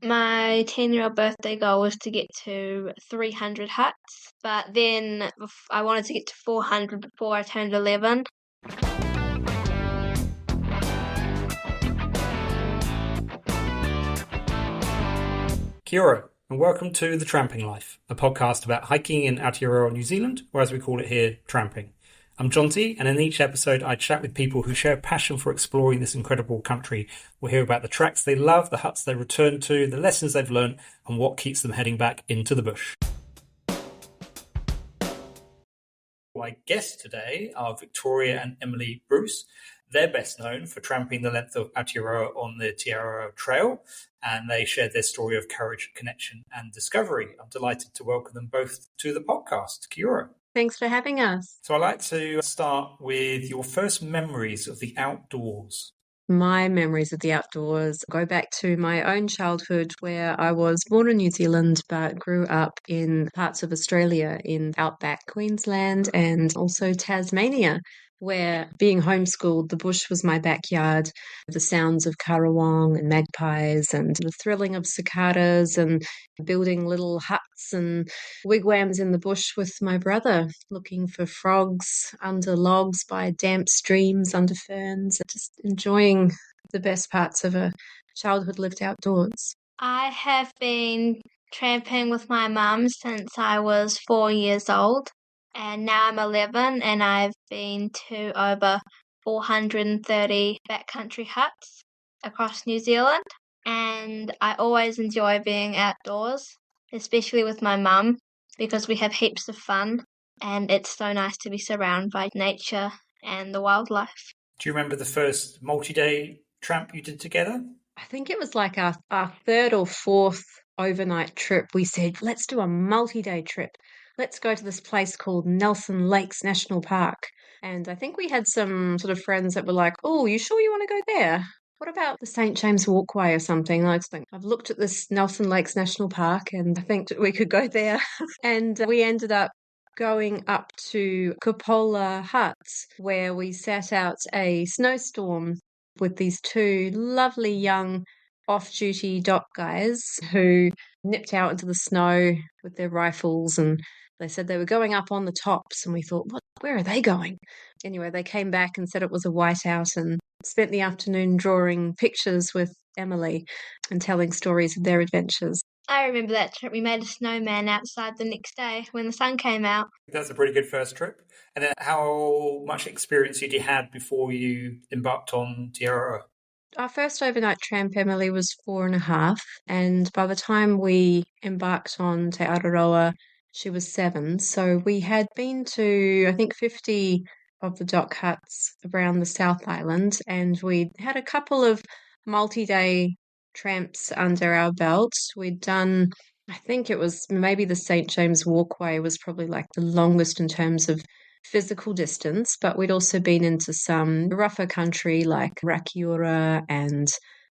My 10-year-old birthday goal was to get to 300 huts, but then I wanted to get to 400 before I turned 11. Kia ora, and welcome to The Tramping Life, a podcast about hiking in Aotearoa, New Zealand, or as we call it here, tramping. I'm John T, and in each episode I chat with people who share a passion for exploring this incredible country. We'll hear about the tracks they love, the huts they return to, the lessons they've learned, and what keeps them heading back into the bush. My guests today are Victoria and Emilie Bruce. They're best known for tramping the length of Aotearoa on the Te Araroa Trail, and they shared their story of courage, connection, and discovery. I'm delighted to welcome them both to the podcast. Kia ora. Thanks for having us. So I'd like to start with your first memories of the outdoors. My memories of the outdoors go back to my own childhood, where I was born in New Zealand but grew up in parts of Australia, in outback Queensland and also Tasmania, where being homeschooled, the bush was my backyard. The sounds of currawong and magpies and the thrilling of cicadas and building little huts and wigwams in the bush with my brother, looking for frogs under logs by damp streams, under ferns, just enjoying the best parts of a childhood lived outdoors. I have been tramping with my mum since I was 4 years old, and now I'm 11, and I've been to over 430 backcountry huts across New Zealand, and I always enjoy being outdoors, especially with my mum, because we have heaps of fun, and it's so nice to be surrounded by nature and the wildlife. Do you remember the first multi-day tramp you did together? I think it was like our third or fourth overnight trip. We said, let's do a multi-day trip. Let's go to this place called Nelson Lakes National Park. And I think we had some sort of friends that were like, oh, you sure you want to go there? What about the St. James Walkway or something? I think I've looked at this Nelson Lakes National Park and I think we could go there. And we ended up going up to Cupola Huts, where we sat out a snowstorm with these two lovely young off-duty dock guys who nipped out into the snow with their rifles, and they said they were going up on the tops, and we thought, where are they going? Anyway, they came back and said it was a whiteout and spent the afternoon drawing pictures with Emilie and telling stories of their adventures. I remember that trip. We made a snowman outside the next day when the sun came out. That's a pretty good first trip. And then how much experience had you had before you embarked on Te Araroa? Our first overnight tramp, Emilie, was 4.5, and by the time we embarked on Te Araroa, she was 7. So we had been to, I think, 50 of the dock huts around the South Island, and we had a couple of multi-day tramps under our belt. We'd done, I think it was maybe the St. James Walkway was probably like the longest in terms of physical distance, but we'd also been into some rougher country like Rakiura and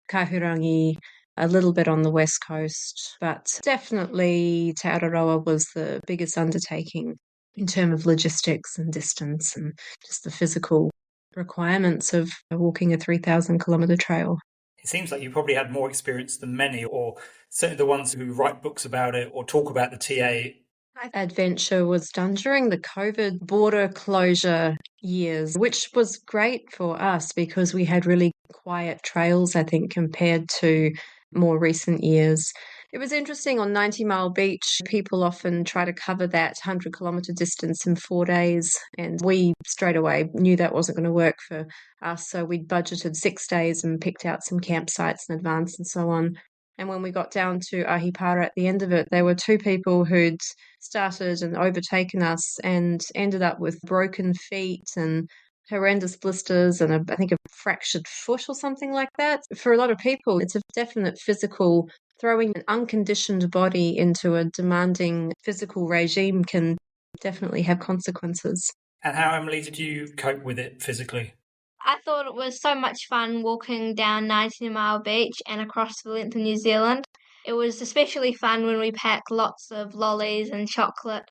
Kahurangi, a little bit on the west coast, but definitely Te Araroa was the biggest undertaking in terms of logistics and distance and just the physical requirements of walking a 3,000 kilometre trail. It seems like you probably had more experience than many, or certainly the ones who write books about it or talk about the TA. My adventure was done during the COVID border closure years, which was great for us because we had really quiet trails, I think, compared to more recent years. It was interesting on 90 Mile Beach, people often try to cover that 100-kilometre distance in 4 days, and we straight away knew that wasn't going to work for us, so we'd budgeted 6 days and picked out some campsites in advance and so on. And when we got down to Ahipara at the end of it, there were 2 people who'd started and overtaken us and ended up with broken feet and horrendous blisters and I think a fractured foot or something like that. For a lot of people, it's a definite physical, throwing an unconditioned body into a demanding physical regime can definitely have consequences. And how, Emilie, did you cope with it physically? I thought it was so much fun walking down 90 Mile Beach and across the length of New Zealand. It was especially fun when we packed lots of lollies and chocolate,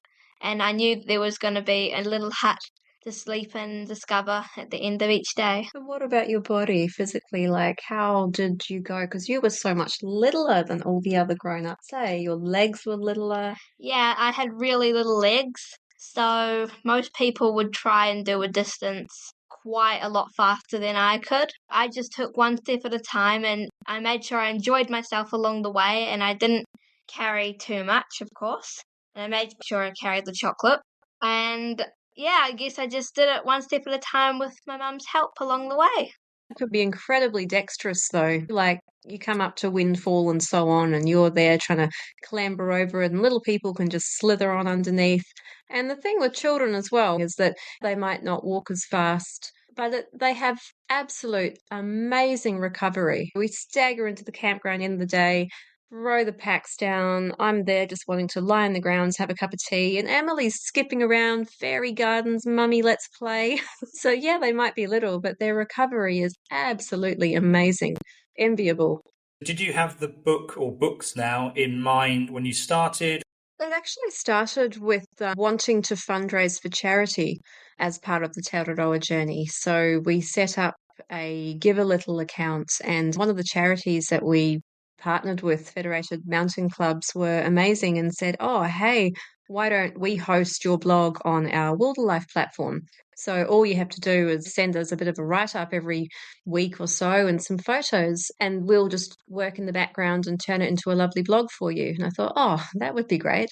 and I knew there was going to be a little hut to sleep and discover at the end of each day. And what about your body physically? Like, how did you go? Because you were so much littler than all the other grown-ups, eh? Your legs were littler. Yeah, I had really little legs, so most people would try and do a distance quite a lot faster than I could. I just took one step at a time and I made sure I enjoyed myself along the way and I didn't carry too much, of course. And I made sure I carried the chocolate. And yeah, I guess I just did it one step at a time with my mum's help along the way. It could be incredibly dexterous, though. Like, you come up to windfall and so on, and you're there trying to clamber over it, and little people can just slither on underneath. And the thing with children as well is that they might not walk as fast, but they have absolute amazing recovery. We stagger into the campground in the day, throw the packs down. I'm there just wanting to lie on the grounds, have a cup of tea, and Emily's skipping around fairy gardens, mummy, let's play. So yeah, they might be little, but their recovery is absolutely amazing, enviable. Did you have the book or books now in mind when you started? It actually started with wanting to fundraise for charity as part of the Te Araroa journey. So we set up a Give a Little account, and one of the charities that we partnered with, Federated Mountain Clubs, were amazing and said, oh, hey, why don't we host your blog on our Wildlife platform? So all you have to do is send us a bit of a write-up every week or so and some photos, and we'll just work in the background and turn it into a lovely blog for you. And I thought, oh, that would be great.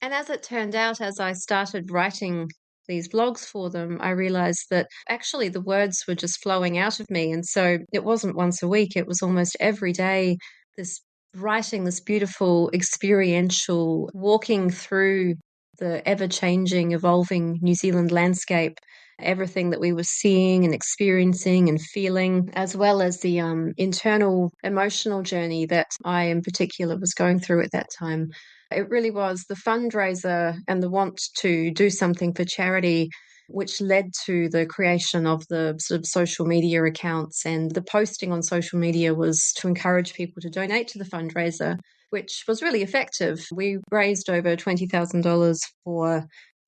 And as it turned out, as I started writing these blogs for them, I realized that actually the words were just flowing out of me. And so it wasn't once a week, it was almost every day, this writing, this beautiful experiential walking through the ever-changing, evolving New Zealand landscape, everything that we were seeing and experiencing and feeling, as well as the internal emotional journey that I in particular was going through at that time. It really was the fundraiser and the want to do something for charity which led to the creation of the sort of social media accounts. And the posting on social media was to encourage people to donate to the fundraiser, which was really effective. We raised over $20,000 for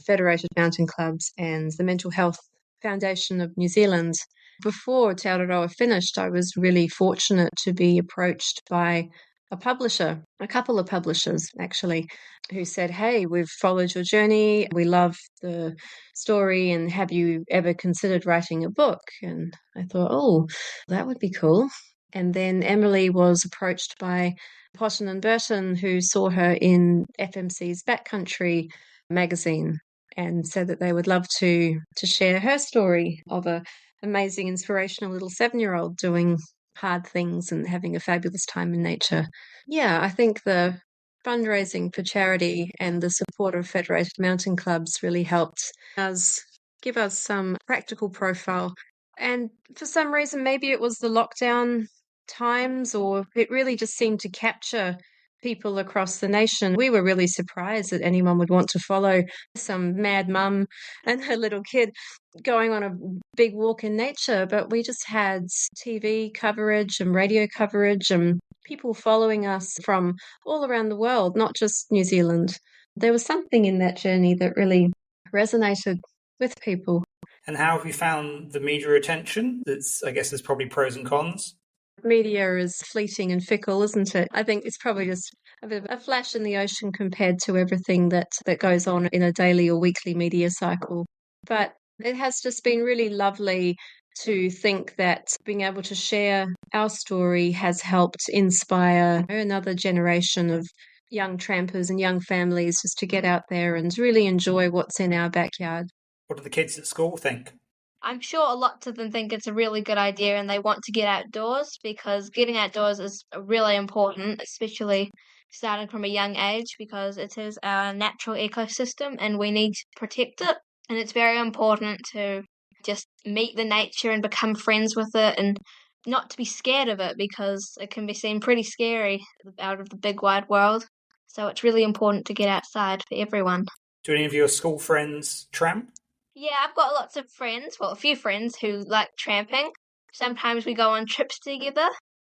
Federated Mountain Clubs and the Mental Health Foundation of New Zealand. Before Te Araroa finished, I was really fortunate to be approached by a publisher, a couple of publishers actually, who said, hey, we've followed your journey. We love the story. And have you ever considered writing a book? And I thought, oh, that would be cool. And then Emilie was approached by Potton and Burton, who saw her in FMC's Backcountry magazine and said that they would love to share her story of a amazing, inspirational little 7-year-old doing hard things and having a fabulous time in nature. Yeah, I think the fundraising for charity and the support of Federated Mountain Clubs really helped us give us some practical profile. And for some reason, maybe it was the lockdown times, or it really just seemed to capture people across the nation. We were really surprised that anyone would want to follow some mad mum and her little kid going on a big walk in nature, but we just had TV coverage and radio coverage and people following us from all around the world, not just New Zealand. There was something in that journey that really resonated with people. And how have you found the media attention? I guess there's probably pros and cons. Media is fleeting and fickle, isn't it? I think it's probably just a bit of a flash in the ocean compared to everything that goes on in a daily or weekly media cycle. But it has just been really lovely to think that being able to share our story has helped inspire another generation of young trampers and young families just to get out there and really enjoy what's in our backyard. What do the kids at school think? I'm sure a lot of them think it's a really good idea and they want to get outdoors because getting outdoors is really important, especially starting from a young age because it is our natural ecosystem and we need to protect it. And it's very important to just meet the nature and become friends with it and not to be scared of it because it can be seen pretty scary out of the big wide world. So it's really important to get outside for everyone. Do any of your school friends tramp? Yeah, I've got lots of friends, well, a few friends who like tramping. Sometimes we go on trips together,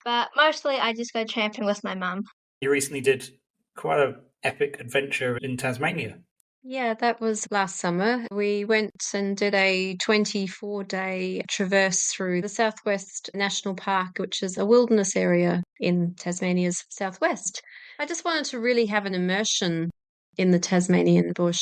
but mostly I just go tramping with my mum. You recently did quite an epic adventure in Tasmania. Yeah, that was last summer. We went and did a 24-day traverse through the Southwest National Park, which is a wilderness area in Tasmania's southwest. I just wanted to really have an immersion in the Tasmanian bush,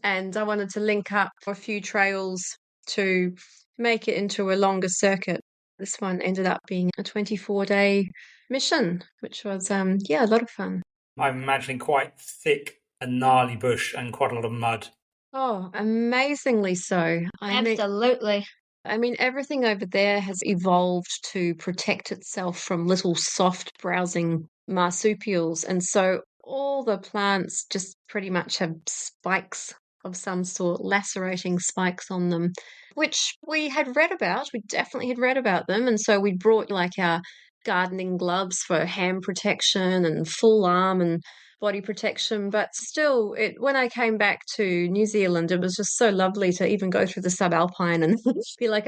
and I wanted to link up a few trails to make it into a longer circuit. This one ended up being a 24-day mission, which was, yeah, a lot of fun. I'm imagining quite thick and gnarly bush and quite a lot of mud. Oh, amazingly so. Absolutely. I mean, everything over there has evolved to protect itself from little soft browsing marsupials. And so all the plants just pretty much have spikes of some sort, lacerating spikes on them, which we had read about. We definitely had read about them. And so we brought like our gardening gloves for hand protection and full arm and body protection. But still, when I came back to New Zealand, it was just so lovely to even go through the subalpine and be like,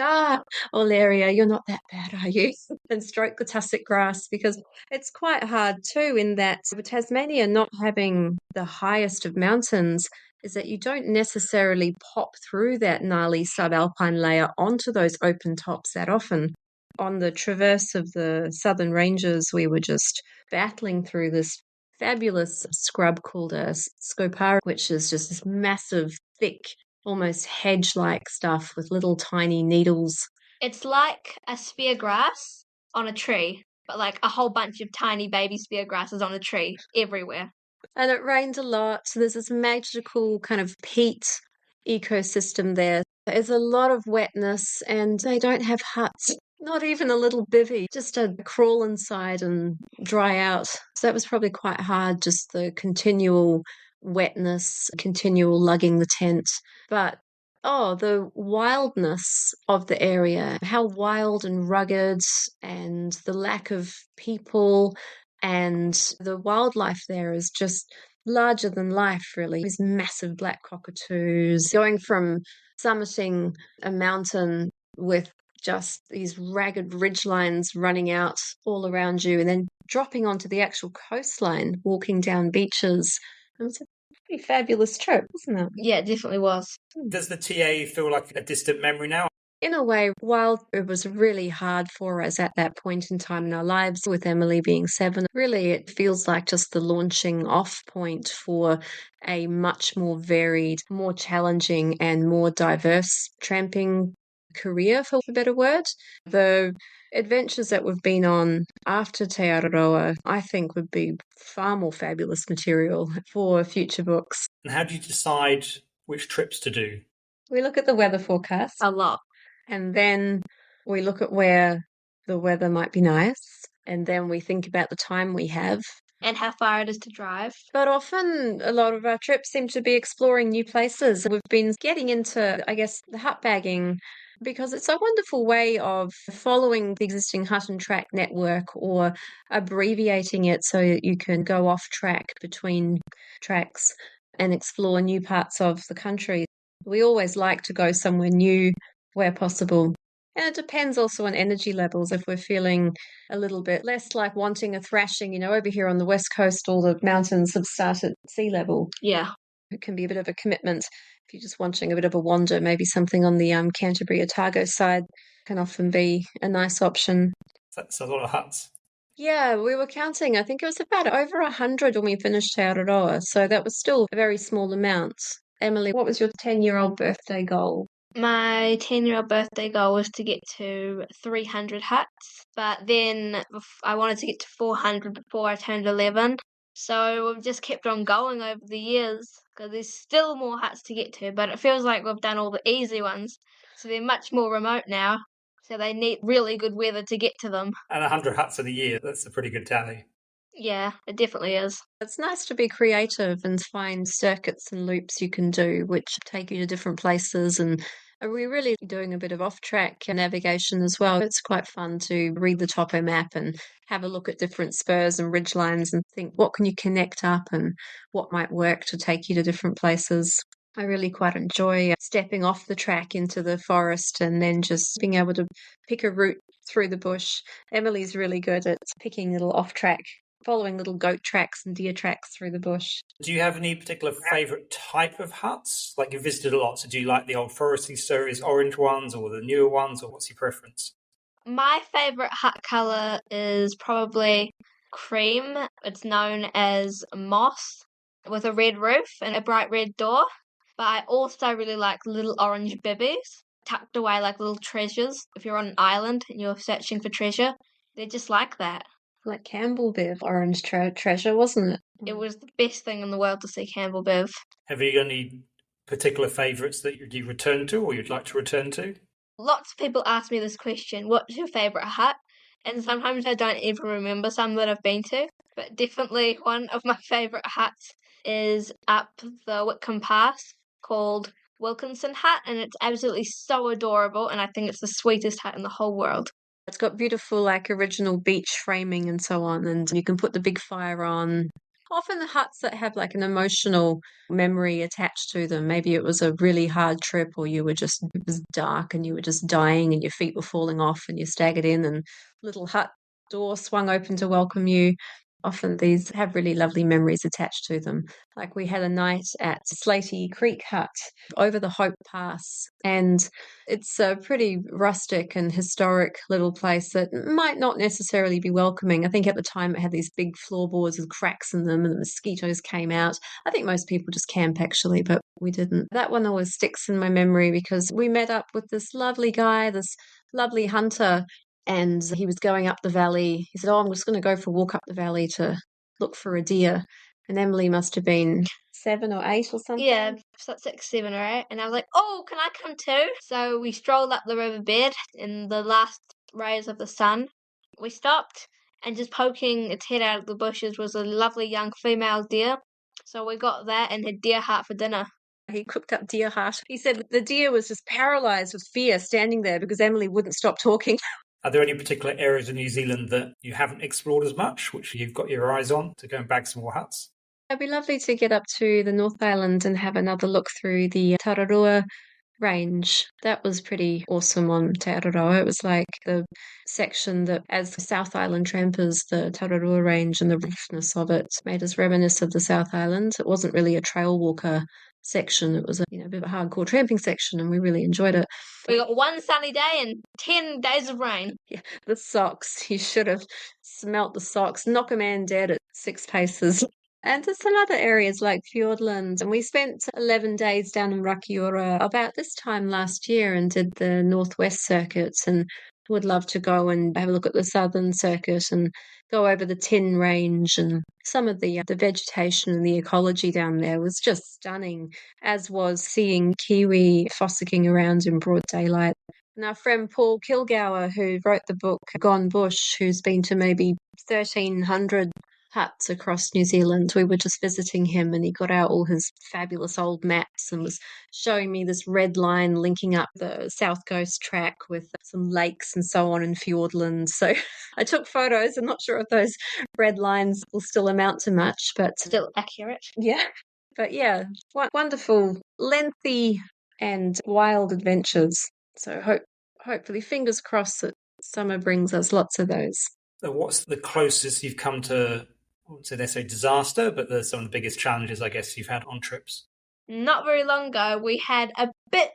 Oleria, you're not that bad, are you? And stroke the tussock grass, because it's quite hard too, in that with Tasmania not having the highest of mountains, is that you don't necessarily pop through that gnarly subalpine layer onto those open tops that often. On the traverse of the Southern Ranges, we were just battling through this fabulous scrub called a scopara, which is just this massive, thick, almost hedge-like stuff with little tiny needles. It's like a spear grass on a tree, but like a whole bunch of tiny baby spear grasses on a tree everywhere. And it rained a lot, so there's this magical kind of peat ecosystem there. There's a lot of wetness, and they don't have huts. Not even a little bivvy, just a crawl inside and dry out. So that was probably quite hard, just the continual wetness, continual lugging the tent. But the wildness of the area, how wild and rugged, and the lack of people, and the wildlife there is just larger than life, really. These massive black cockatoos going from summiting a mountain with just these ragged ridge lines running out all around you and then dropping onto the actual coastline, walking down beaches. It was a pretty fabulous trip, wasn't it? Yeah, it definitely was. Does the TA feel like a distant memory now? In a way, while it was really hard for us at that point in time in our lives, with Emilie being 7, really it feels like just the launching off point for a much more varied, more challenging, and more diverse tramping career, for a better word. The adventures that we've been on after Te Araroa, I think, would be far more fabulous material for future books. And how do you decide which trips to do? We look at the weather forecast A lot. and then we look at where the weather might be nice, and then we think about the time we have. And how far it is to drive. But often, a lot of our trips seem to be exploring new places. We've been getting into, I guess, the hut bagging because it's a wonderful way of following the existing hut and track network or abbreviating it so that you can go off track between tracks and explore new parts of the country. We always like to go somewhere new where possible. And it depends also on energy levels. If we're feeling a little bit less like wanting a thrashing, over here on the West Coast, all the mountains have started at sea level. Yeah. It can be a bit of a commitment. If you're just wanting a bit of a wander, maybe something on the Canterbury Otago side can often be a nice option. That's a lot of huts. Yeah, we were counting. I think it was about over 100 when we finished Te Araroa. So that was still a very small amount. Emilie, what was your 10-year-old birthday goal? My 10-year-old birthday goal was to get to 300 huts, but then I wanted to get to 400 before I turned 11. So we've just kept on going over the years because there's still more huts to get to, but it feels like we've done all the easy ones. So they're much more remote now. So they need really good weather to get to them. And 100 huts in a year, that's a pretty good tally. Yeah, it definitely is. It's nice to be creative and find circuits and loops you can do, which take you to different places. And we're really doing a bit of off-track navigation as well. It's quite fun to read the topo map and have a look at different spurs and ridge lines and think, what can you connect up and what might work to take you to different places. I really quite enjoy stepping off the track into the forest and then just being able to pick a route through the bush. Emilie's really good at picking little off-track following little goat tracks and deer tracks through the bush. Do you have any particular favourite type of huts? Like, you've visited a lot, so do you like the old foresty series orange ones or the newer ones, or what's your preference? My favourite hut colour is probably cream. It's known as moss with a red roof and a bright red door. But I also really like little orange bibbies tucked away like little treasures. If you're on an island and you're searching for treasure, they're just like that. Like Campbell Bev orange treasure, wasn't it? It was the best thing in the world to see Campbell Bev. Have you got any particular favourites that you return to or you'd like to return to? Lots of people ask me this question, what's your favourite hut? And sometimes I don't even remember some that I've been to. But definitely one of my favourite huts is up the Whitcomb Pass called Wilkinson Hut, and it's absolutely so adorable, and I think it's the sweetest hut in the whole world. It's got beautiful, like, original beach framing and so on, and you can put the big fire on. Often the huts that have like an emotional memory attached to them. Maybe it was a really hard trip, or it was dark and you were just dying and your feet were falling off and you staggered in and little hut door swung open to welcome you. Often these have really lovely memories attached to them. Like, we had a night at Slatey Creek Hut over the Hope Pass, and it's a pretty rustic and historic little place that might not necessarily be welcoming. I think at the time it had these big floorboards with cracks in them and the mosquitoes came out. I think most people just camp actually, but we didn't. That one always sticks in my memory because we met up with this lovely guy, this lovely hunter, and he was going up the valley. He said, "Oh, I'm just going to go for a walk up the valley to look for a deer." And Emilie must have been 7 or 8 or something. Yeah, so 6, 7 or 8. And I was like, oh, can I come too? So we strolled up the riverbed in the last rays of the sun. We stopped, and just poking its head out of the bushes was a lovely young female deer. So we got that and had deer heart for dinner. He cooked up deer heart. He said the deer was just paralyzed with fear standing there because Emilie wouldn't stop talking. Are there any particular areas of New Zealand that you haven't explored as much, which you've got your eyes on to go and bag some more huts? It'd be lovely to get up to the North Island and have another look through the Te Araroa range. That was pretty awesome on Te Araroa. It was like the section that, as South Island trampers, the Te Araroa range and the roughness of it made us reminisce of the South Island. It wasn't really a trail walker section. It was a bit of a hardcore tramping section, and we really enjoyed it. We got one sunny day and 10 days of rain. Yeah, the socks. You should have smelt the socks. Knock a man dead at 6 paces. And there's some other areas like Fiordland. And we spent 11 days down in Rakiura about this time last year and did the Northwest circuits, and would love to go and have a look at the Southern circuit and go over the Tin Range. And some of the vegetation and the ecology down there was just stunning, as was seeing kiwi fossicking around in broad daylight. And our friend Paul Kilgour, who wrote the book Gone Bush, who's been to maybe 1,300 huts across New Zealand. We were just visiting him and he got out all his fabulous old maps and was showing me this red line linking up the South Coast track with some lakes and so on in Fiordland. So I took photos. I'm not sure if those red lines will still amount to much, but Still accurate. yeah. But yeah, wonderful, lengthy and wild adventures. So hopefully, fingers crossed that summer brings us lots of those. So what's the closest you've come to, I wouldn't say necessarily disaster, but there's some of the biggest challenges, I guess, you've had on trips? Not very long ago, we had a bit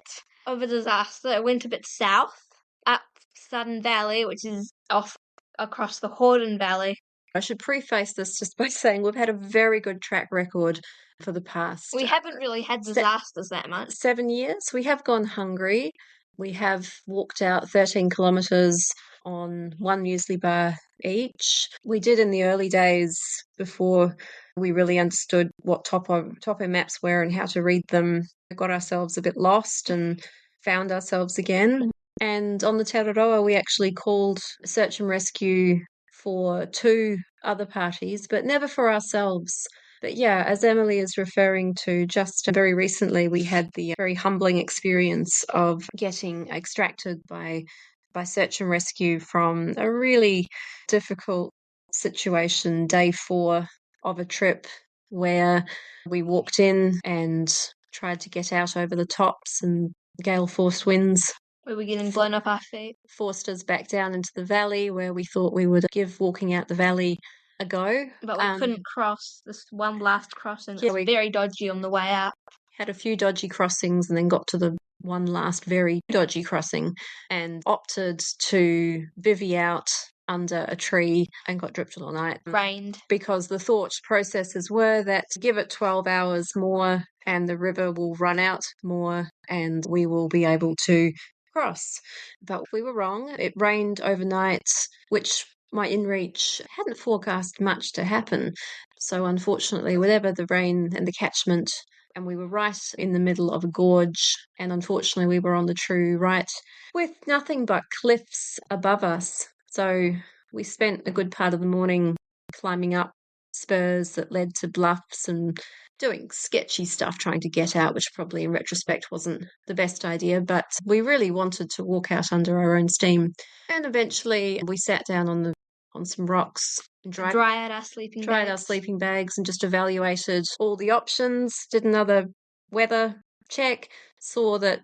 of a disaster. It went a bit south, up Sudden Valley, which is off across the Hordern Valley. I should preface this just by saying we've had a very good track record for the past. We haven't really had disasters that much. 7 years. We have gone hungry. We have walked out 13 kilometres on one muesli bar each. We did in the early days before we really understood what topo maps were and how to read them. We got ourselves a bit lost and found ourselves again. And on the Te Araroa, we actually called search and rescue for 2 other parties, but never for ourselves. But yeah, as Emilie is referring to, just very recently we had the very humbling experience of getting extracted by search and rescue from a really difficult situation, day 4 of a trip where we walked in and tried to get out over the tops, and gale force winds We were getting blown off our feet. forced us back down into the valley where we thought we would give walking out the valley a go. But we couldn't cross this one last crossing. Yeah, It was very dodgy on the way up. Had a few dodgy crossings and then got to the one last very dodgy crossing and opted to bivvy out under a tree and got dripped all night. Rained. Because the thought processes were that give it 12 hours more and the river will run out more and we will be able to cross. But we were wrong. It rained overnight, which my inReach hadn't forecast much to happen. So unfortunately, whatever the rain and the catchment, and we were right in the middle of a gorge, and unfortunately we were on the true right with nothing but cliffs above us. So we spent a good part of the morning climbing up spurs that led to bluffs and doing sketchy stuff trying to get out, which probably in retrospect wasn't the best idea, but we really wanted to walk out under our own steam. And eventually we sat down on some rocks and Dry out our sleeping bags and just evaluated all the options, did another weather check, saw that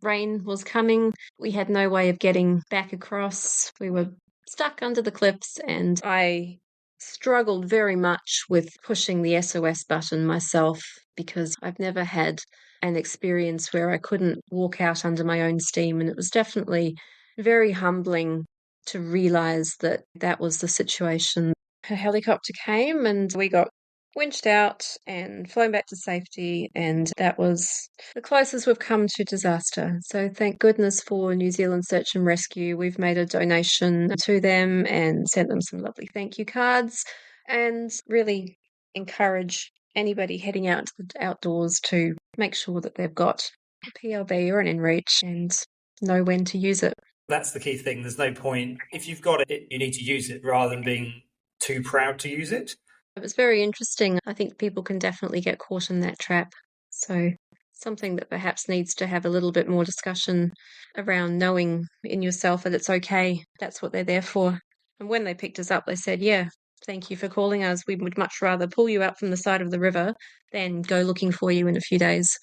rain was coming. We had no way of getting back across. We were stuck under the cliffs, and I struggled very much with pushing the SOS button myself because I've never had an experience where I couldn't walk out under my own steam, and it was definitely very humbling to realise that that was the situation. A helicopter came and we got winched out and flown back to safety, and that was the closest we've come to disaster. So thank goodness for New Zealand Search and Rescue. We've made a donation to them and sent them some lovely thank you cards, and really encourage anybody heading out to the outdoors to make sure that they've got a PLB or an inReach and know when to use it. That's the key thing. There's no point. If you've got it, you need to use it rather than being too proud to use it. It was very interesting. I think people can definitely get caught in that trap. So something that perhaps needs to have a little bit more discussion around knowing in yourself that it's okay. That's what they're there for. And when they picked us up, they said, yeah, thank you for calling us. We would much rather pull you up from the side of the river than go looking for you in a few days.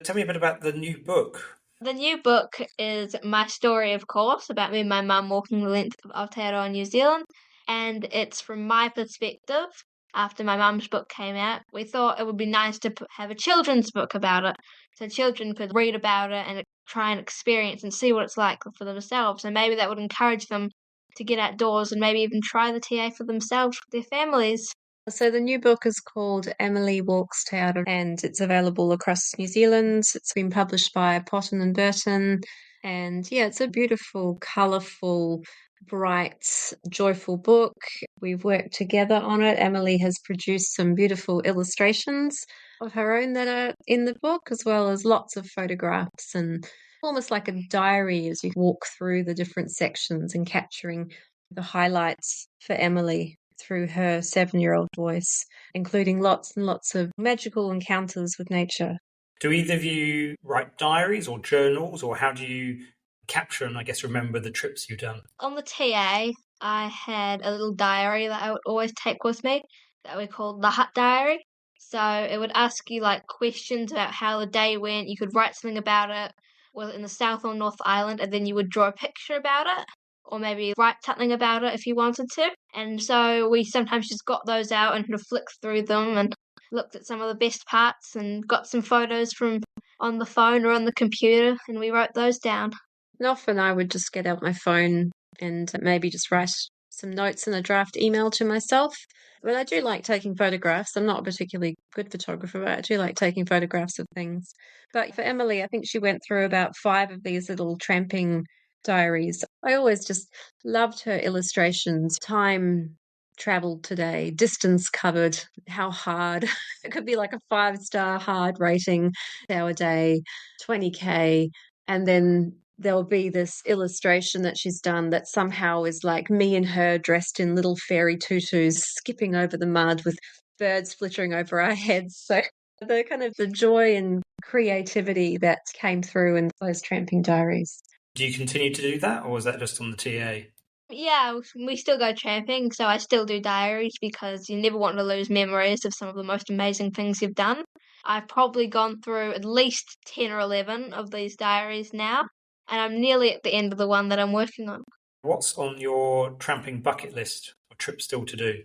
Tell me a bit about the new book. The new book is my story, of course, about me and my mum walking the length of Te Araroa, New Zealand. And it's from my perspective. After my mum's book came out, we thought it would be nice to have a children's book about it, so children could read about it and try and experience and see what it's like for themselves. And maybe that would encourage them to get outdoors and maybe even try the TA for themselves with their families. So the new book is called Emilie Walks, Te Araroa, and it's available across New Zealand. It's been published by Potton and Burton. And yeah, it's a beautiful, colourful, bright, joyful book. We've worked together on it. Emilie has produced some beautiful illustrations of her own that are in the book, as well as lots of photographs and almost like a diary as you walk through the different sections and capturing the highlights for Emilie through her 7-year-old voice, including lots and lots of magical encounters with nature. Do either of you write diaries or journals, or how do you capture and, I guess, remember the trips you've done? On the TA, I had a little diary that I would always take with me that we called the Hut Diary. So it would ask you like questions about how the day went. You could write something about it, whether in the South or North Island, and then you would draw a picture about it, or maybe write something about it if you wanted to. And so we sometimes just got those out and kind of flicked through them and looked at some of the best parts and got some photos from on the phone or on the computer, and we wrote those down. And often I would just get out my phone and maybe just write some notes in a draft email to myself. But I do like taking photographs. I'm not a particularly good photographer, but I do like taking photographs of things. But for Emilie, I think she went through about 5 of these little tramping diaries. I always just loved her illustrations. Time traveled today, distance covered, how hard. It could be like a 5-star hard rating, hour day, 20K. And then there'll be this illustration that she's done that somehow is like me and her dressed in little fairy tutus, skipping over the mud with birds flittering over our heads. So the kind of the joy and creativity that came through in those tramping diaries. Do you continue to do that, or was that just on the TA? Yeah, we still go tramping, so I still do diaries because you never want to lose memories of some of the most amazing things you've done. I've probably gone through at least 10 or 11 of these diaries now, and I'm nearly at the end of the one that I'm working on. What's on your tramping bucket list or trip still to do?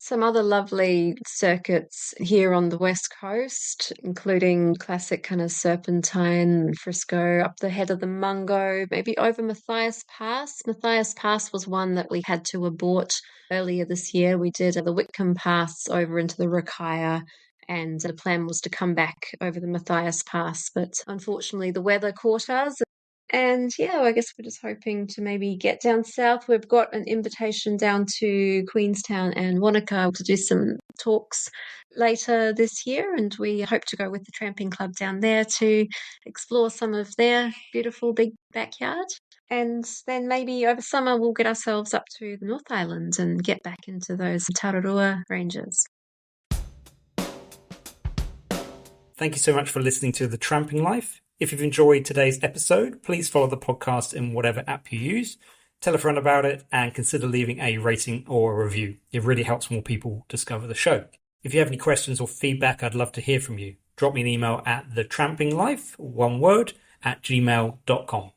Some other lovely circuits here on the West Coast, including classic kind of Serpentine, Frisco, up the head of the Mungo, maybe over Matthias Pass. Matthias Pass was one that we had to abort earlier this year. We did the Whitcomb Pass over into the Rakaia, and the plan was to come back over the Matthias Pass, but unfortunately the weather caught us. And yeah, I guess we're just hoping to maybe get down south. We've got an invitation down to Queenstown and Wanaka to do some talks later this year, and we hope to go with the Tramping Club down there to explore some of their beautiful big backyard. And then maybe over summer we'll get ourselves up to the North Island and get back into those Te Araroa ranges. Thank you so much for listening to The Tramping Life. If you've enjoyed today's episode, please follow the podcast in whatever app you use, tell a friend about it, and consider leaving a rating or a review. It really helps more people discover the show. If you have any questions or feedback, I'd love to hear from you. Drop me an email at thetrampinglife, one word, @gmail.com.